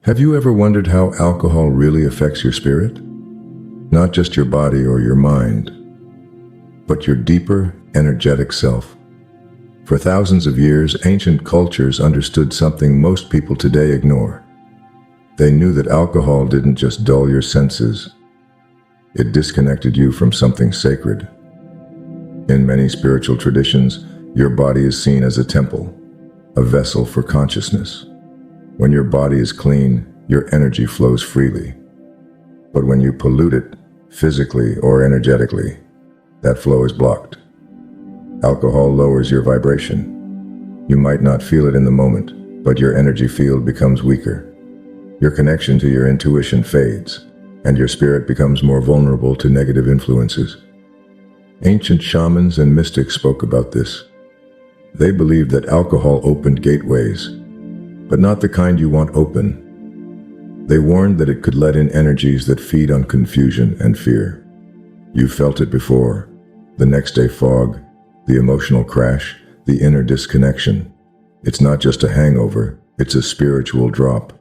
Have you ever wondered how alcohol really affects your spirit? Not just your body or your mind, but your deeper, energetic self. For thousands of years, ancient cultures understood something most people today ignore. They knew that alcohol didn't just dull your senses, it disconnected you from something sacred. In many spiritual traditions, your body is seen as a temple, a vessel for consciousness. When your body is clean, your energy flows freely. But when you pollute it, physically or energetically, that flow is blocked. Alcohol lowers your vibration. You might not feel it in the moment, but your energy field becomes weaker. Your connection to your intuition fades, and your spirit becomes more vulnerable to negative influences. Ancient shamans and mystics spoke about this. They believed that alcohol opened gateways, but not the kind you want open. They warned that it could let in energies that feed on confusion and fear. You felt it before. The next day fog, the emotional crash, the inner disconnection. It's not just a hangover, it's a spiritual drop.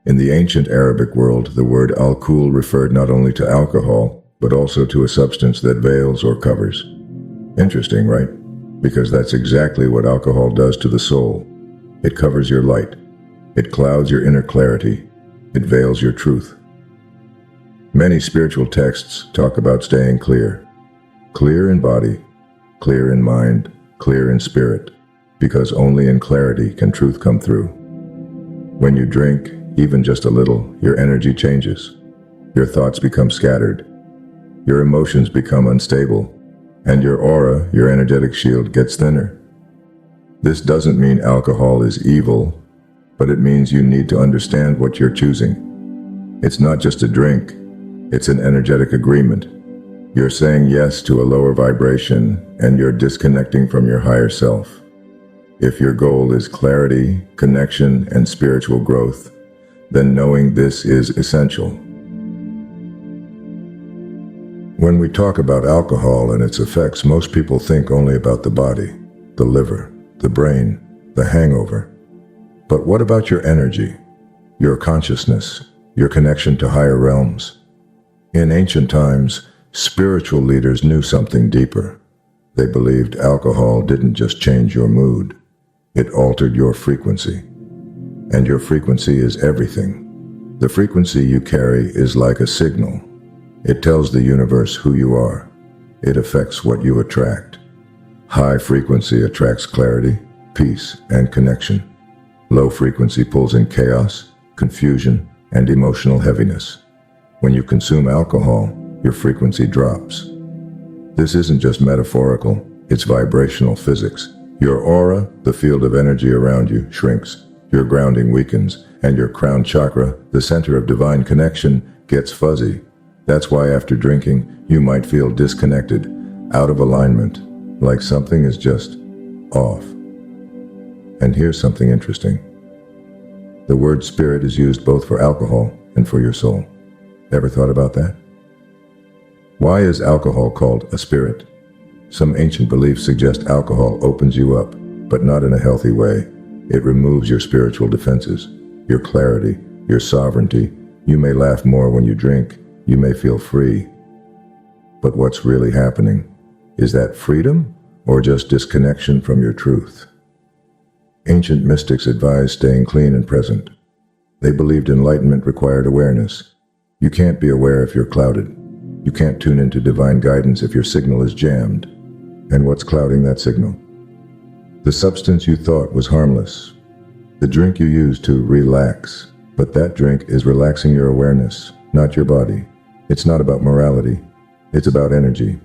In the ancient Arabic world, the word al-kul referred not only to alcohol, but also to a substance that veils or covers. Interesting, right? Because that's exactly what alcohol does to the soul. It covers your light. It clouds your inner clarity. It veils your truth. Many spiritual texts talk about staying clear. Clear in body, clear in mind, clear in spirit, because only in clarity can truth come through. When you drink, even just a little, your energy changes. Your thoughts become scattered. Your emotions become unstable. And your aura, your energetic shield, gets thinner. This doesn't mean alcohol is evil, but it means you need to understand what you're choosing. It's not just a drink, it's an energetic agreement. You're saying yes to a lower vibration, and you're disconnecting from your higher self. If your goal is clarity, connection, and spiritual growth, then knowing this is essential. When we talk about alcohol and its effects, most people think only about the body, the liver, the brain, the hangover. But what about your energy, your consciousness, your connection to higher realms? In ancient times, spiritual leaders knew something deeper. They believed alcohol didn't just change your mood, it altered your frequency. And your frequency is everything. The frequency you carry is like a signal. It tells the universe who you are. It affects what you attract. High frequency attracts clarity, peace, and connection. Low frequency pulls in chaos, confusion, and emotional heaviness. When you consume alcohol, your frequency drops. This isn't just metaphorical, it's vibrational physics. Your aura, the field of energy around you, shrinks. Your grounding weakens, and your crown chakra, the center of divine connection, gets fuzzy. That's why after drinking, you might feel disconnected, out of alignment, like something is just off. And here's something interesting. The word spirit is used both for alcohol and for your soul. Ever thought about that? Why is alcohol called a spirit? Some ancient beliefs suggest alcohol opens you up, but not in a healthy way. It removes your spiritual defenses, your clarity, your sovereignty. You may laugh more when you drink. You may feel free. But what's really happening? Is that freedom or just disconnection from your truth? Ancient mystics advised staying clean and present. They believed enlightenment required awareness. You can't be aware if you're clouded. You can't tune into divine guidance if your signal is jammed. And what's clouding that signal? The substance you thought was harmless. The drink you used to relax. But that drink is relaxing your awareness, not your body. It's not about morality. It's about energy.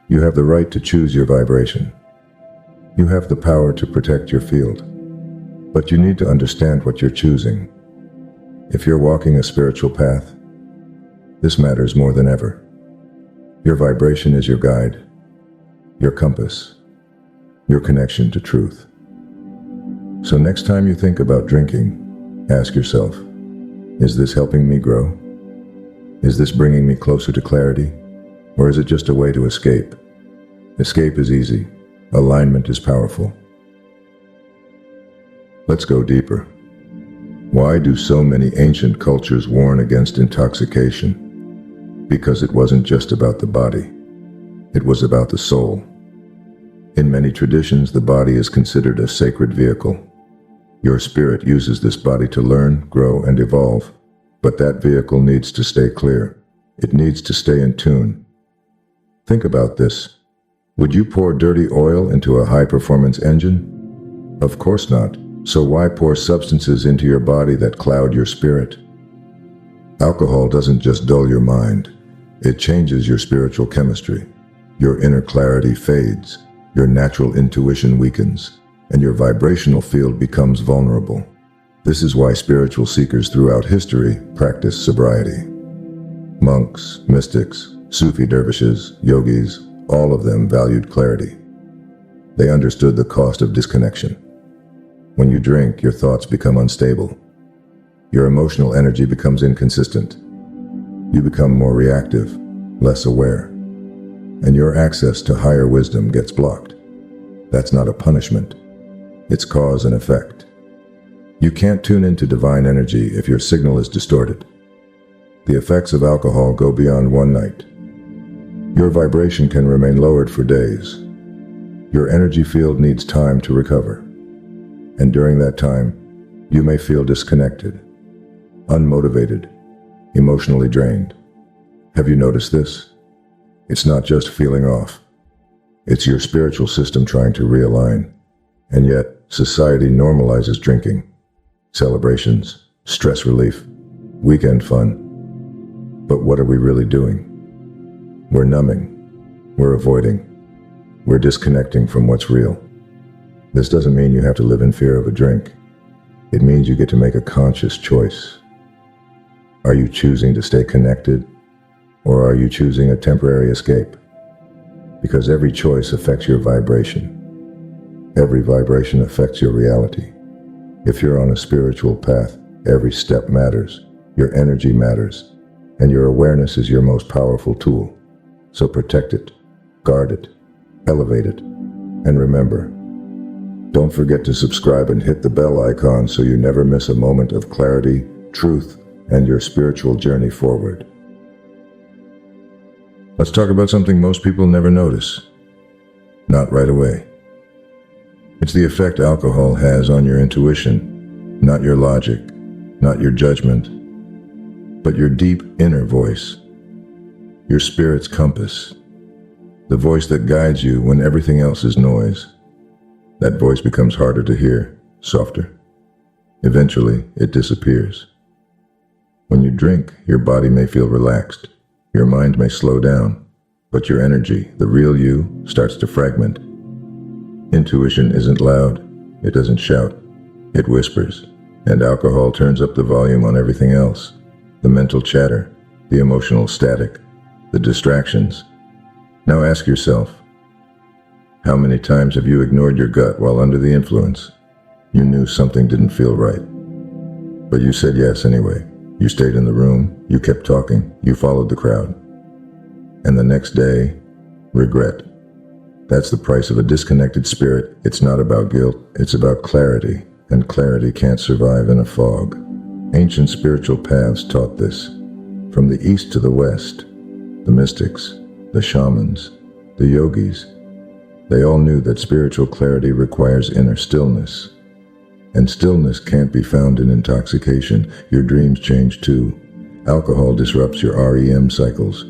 You have the right to choose your vibration. You have the power to protect your field. But you need to understand what you're choosing. If you're walking a spiritual path, this matters more than ever. Your vibration is your guide, your compass, your connection to truth. So next time you think about drinking, ask yourself, is this helping me grow? Is this bringing me closer to clarity? Or is it just a way to escape? Escape is easy. Alignment is powerful. Let's go deeper. Why do so many ancient cultures warn against intoxication? Because it wasn't just about the body. It was about the soul. In many traditions, the body is considered a sacred vehicle. Your spirit uses this body to learn, grow, and evolve. But that vehicle needs to stay clear. It needs to stay in tune. Think about this. Would you pour dirty oil into a high-performance engine? Of course not. So why pour substances into your body that cloud your spirit? Alcohol doesn't just dull your mind. It changes your spiritual chemistry. Your inner clarity fades. Your natural intuition weakens. And your vibrational field becomes vulnerable. This is why spiritual seekers throughout history practice sobriety. Monks, mystics, Sufi dervishes, yogis, all of them valued clarity. They understood the cost of disconnection. When you drink, your thoughts become unstable. Your emotional energy becomes inconsistent. You become more reactive, less aware. And your access to higher wisdom gets blocked. That's not a punishment. It's cause and effect. You can't tune into divine energy if your signal is distorted. The effects of alcohol go beyond one night. Your vibration can remain lowered for days. Your energy field needs time to recover. And during that time, you may feel disconnected, unmotivated, emotionally drained. Have you noticed this? It's not just feeling off. It's your spiritual system trying to realign. And yet, society normalizes drinking, celebrations, stress relief, weekend fun. But what are we really doing? We're numbing. We're avoiding. We're disconnecting from what's real. This doesn't mean you have to live in fear of a drink. It means you get to make a conscious choice. Are you choosing to stay connected, or are you choosing a temporary escape? Because every choice affects your vibration. Every vibration affects your reality. If you're on a spiritual path, every step matters. Your energy matters. And your awareness is your most powerful tool. So protect it, guard it, elevate it, and remember, don't forget to subscribe and hit the bell icon so you never miss a moment of clarity, truth, and your spiritual journey forward. Let's talk about something most people never notice. Not right away. It's the effect alcohol has on your intuition, not your logic, not your judgment, but your deep inner voice, your spirit's compass, the voice that guides you when everything else is noise. That voice becomes harder to hear, softer. Eventually, it disappears. When you drink, your body may feel relaxed, your mind may slow down, but your energy, the real you, starts to fragment. Intuition isn't loud, it doesn't shout, it whispers, and alcohol turns up the volume on everything else. The mental chatter, the emotional static, the distractions. Now ask yourself, how many times have you ignored your gut while under the influence? You knew something didn't feel right, but you said yes anyway. You stayed in the room, you kept talking, you followed the crowd. And the next day, regret. That's the price of a disconnected spirit. It's not about guilt, it's about clarity, and clarity can't survive in a fog. Ancient spiritual paths taught this. From the east to the west, the mystics, the shamans, the yogis, they all knew that spiritual clarity requires inner stillness. And stillness can't be found in intoxication. Your dreams change too. Alcohol disrupts your REM cycles.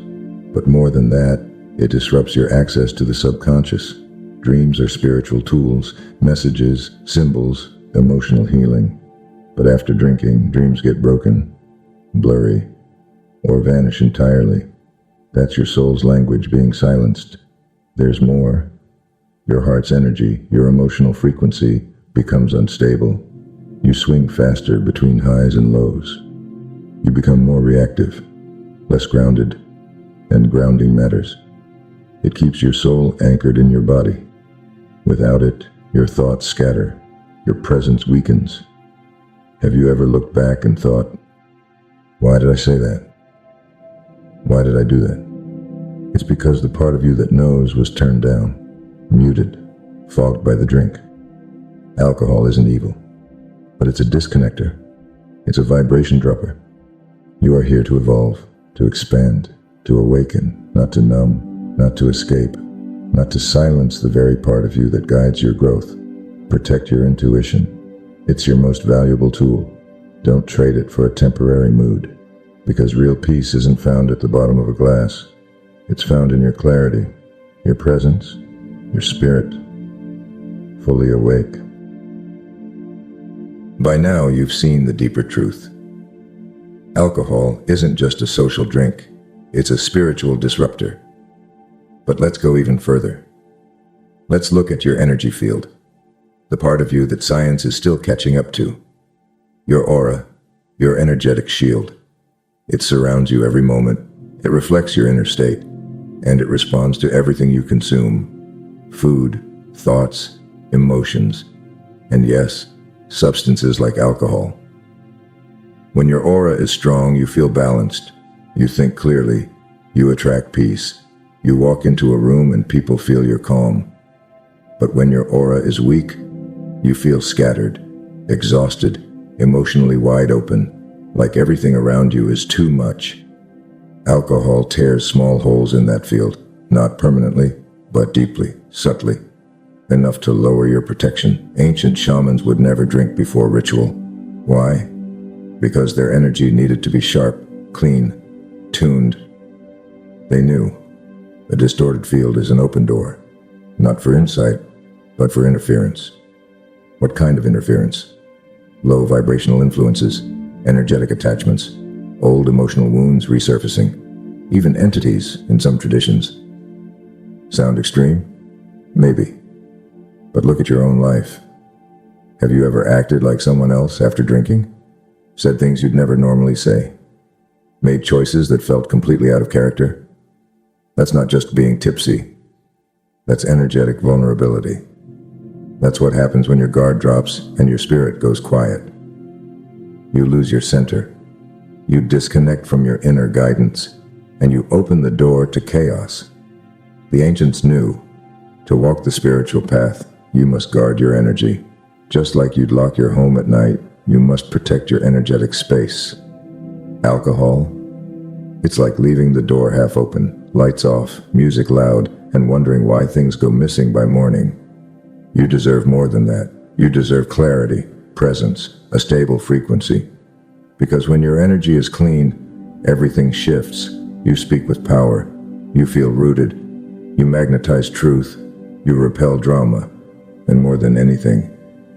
But more than that, it disrupts your access to the subconscious. Dreams are spiritual tools, messages, symbols, emotional healing. But after drinking, dreams get broken, blurry, or vanish entirely. That's your soul's language being silenced. There's more. Your heart's energy, your emotional frequency, becomes unstable. You swing faster between highs and lows. You become more reactive, less grounded, and grounding matters. It keeps your soul anchored in your body. Without it, your thoughts scatter, your presence weakens. Have you ever looked back and thought, why did I say that? Why did I do that? It's because the part of you that knows was turned down, muted, fogged by the drink. Alcohol isn't evil, but it's a disconnector. It's a vibration dropper. You are here to evolve, to expand, to awaken, not to numb, not to escape, not to silence the very part of you that guides your growth. Protect your intuition. It's your most valuable tool. Don't trade it for a temporary mood, because real peace isn't found at the bottom of a glass. It's found in your clarity, your presence, your spirit, fully awake. By now, you've seen the deeper truth. Alcohol isn't just a social drink, it's a spiritual disruptor. But let's go even further. Let's look at your energy field, the part of you that science is still catching up to. Your aura, your energetic shield. It surrounds you every moment, it reflects your inner state, and it responds to everything you consume. Food, thoughts, emotions, and yes, substances like alcohol. When your aura is strong, you feel balanced, you think clearly, you attract peace. You walk into a room and people feel your calm. But when your aura is weak, you feel scattered, exhausted, emotionally wide open, like everything around you is too much. Alcohol tears small holes in that field, not permanently, but deeply, subtly, enough to lower your protection. Ancient shamans would never drink before ritual. Why? Because their energy needed to be sharp, clean, tuned. They knew a distorted field is an open door, not for insight, but for interference. What kind of interference? Low vibrational influences, energetic attachments, old emotional wounds resurfacing, even entities in some traditions. Sound extreme? Maybe. But look at your own life. Have you ever acted like someone else after drinking? Said things you'd never normally say? Made choices that felt completely out of character? That's not just being tipsy. That's energetic vulnerability. That's what happens when your guard drops and your spirit goes quiet. You lose your center. You disconnect from your inner guidance, and you open the door to chaos. The ancients knew, to walk the spiritual path, you must guard your energy. Just like you'd lock your home at night, you must protect your energetic space. Alcohol? It's like leaving the door half open, lights off, music loud, and wondering why things go missing by morning. You deserve more than that. You deserve clarity, presence, a stable frequency. Because when your energy is clean, everything shifts. You speak with power. You feel rooted. You magnetize truth. You repel drama. And more than anything,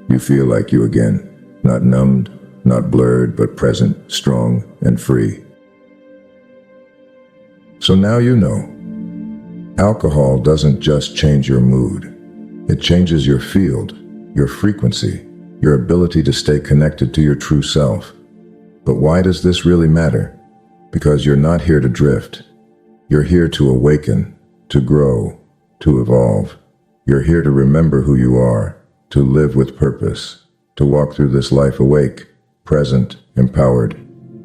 you feel like you again. Not numbed, not blurred, but present, strong, and free. So now you know. Alcohol doesn't just change your mood. It changes your field, your frequency, your ability to stay connected to your true self. But why does this really matter? Because you're not here to drift. You're here to awaken, to grow, to evolve. You're here to remember who you are, to live with purpose, to walk through this life awake, present, empowered.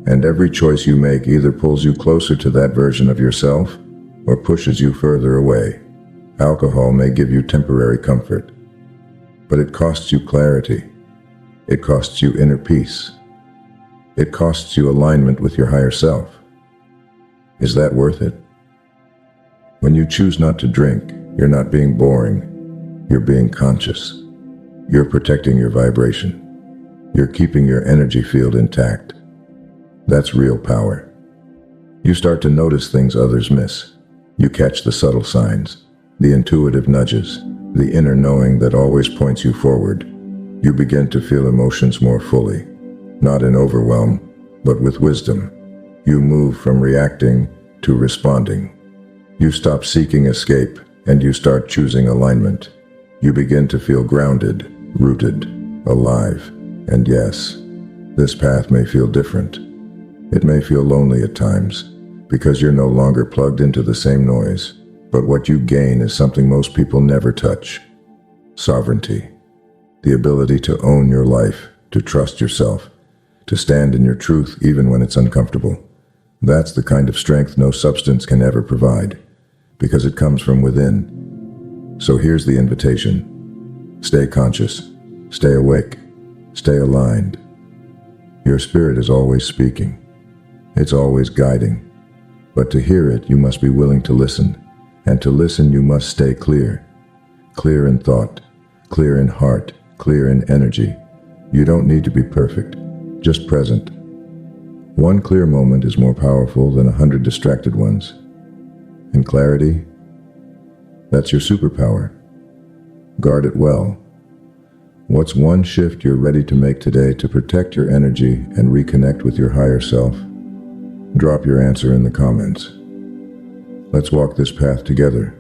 And every choice you make either pulls you closer to that version of yourself or pushes you further away. Alcohol may give you temporary comfort, but it costs you clarity. It costs you inner peace. It costs you alignment with your higher self. Is that worth it? When you choose not to drink, you're not being boring. You're being conscious. You're protecting your vibration. You're keeping your energy field intact. That's real power. You start to notice things others miss. You catch the subtle signs, the intuitive nudges, the inner knowing that always points you forward. You begin to feel emotions more fully, not in overwhelm, but with wisdom. You move from reacting to responding. You stop seeking escape and you start choosing alignment. You begin to feel grounded, rooted, alive. And yes, this path may feel different. It may feel lonely at times, because you're no longer plugged into the same noise. But what you gain is something most people never touch. Sovereignty. The ability to own your life, to trust yourself, to stand in your truth even when it's uncomfortable. That's the kind of strength no substance can ever provide, because it comes from within. So here's the invitation. Stay conscious, stay awake, stay aligned. Your spirit is always speaking. It's always guiding. But to hear it, you must be willing to listen. And to listen, you must stay clear. Clear in thought, clear in heart, clear in energy. You don't need to be perfect, just present. One clear moment is more powerful than 100 distracted ones. And clarity, that's your superpower. Guard it well. What's one shift you're ready to make today to protect your energy and reconnect with your higher self? Drop your answer in the comments. Let's walk this path together.